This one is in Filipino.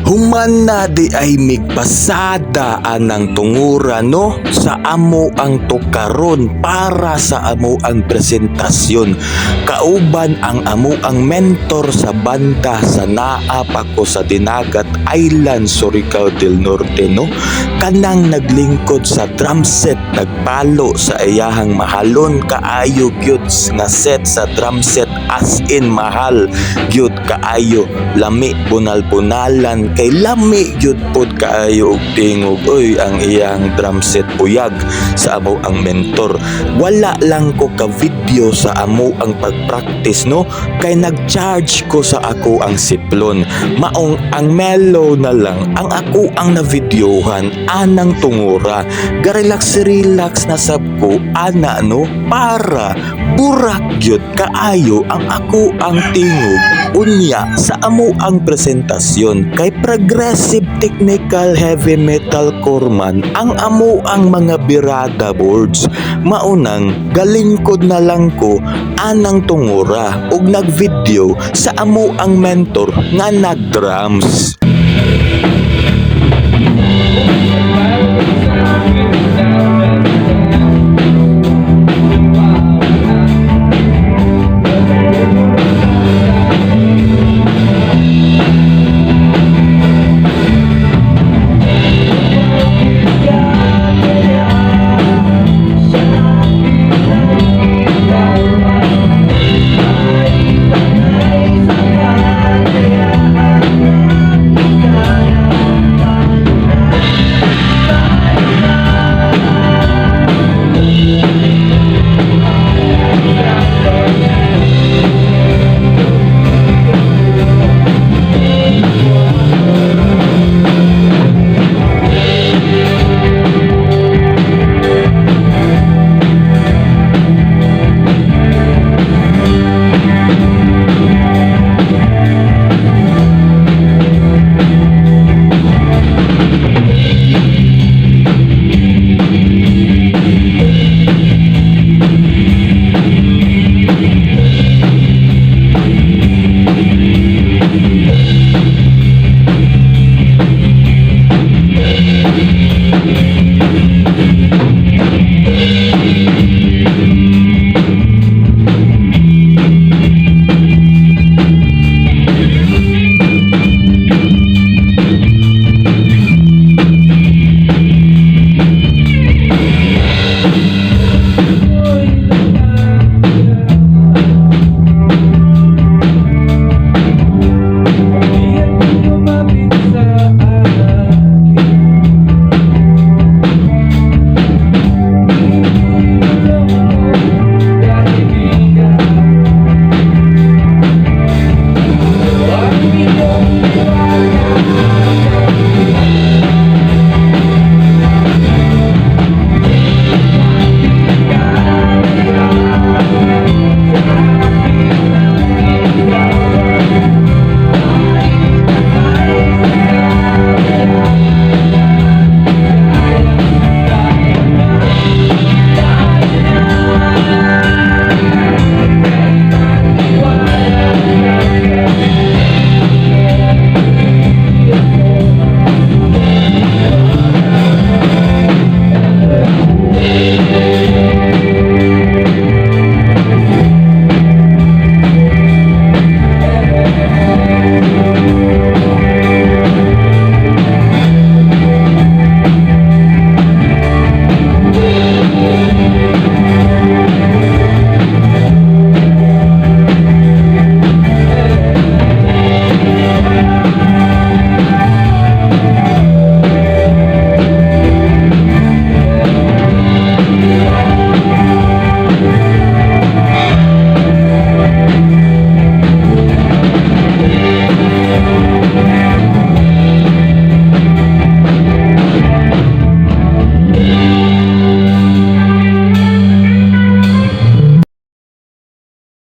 Human na di ay migpasada anang tungura no sa amo ang tukaron para sa amo ang presentasyon. Kauban ang amo ang mentor sa banda sa naap ako sa Dinagat Island, Surigao del Norte no. Kanang naglingkod sa drum set, nagpalo sa iyahang mahalon kaayo gyud nga set sa drum set, as in mahal gyud kaayo, lami bunal-bunalan kay lami gyud pod kaayo og tingog oy ang iyang drum set buyag sa amo ang mentor. Wala lang ko ka video sa amo ang pagpractice no kay nagcharge ko sa ako ang siplon. Maong ang mellow na lang ang ako ang na-videohan anang tungura. Ga-relax na sab ko ana no para burak gyud kaayo ang ako ang tingog unya sa amo ang presentasyon. Kay progressive technical heavy metal core man ang amo ang mga birada boards. Maunang galingkod na lang ko anang tungura ug nagvideo sa amo ang mentor nga nagdrums.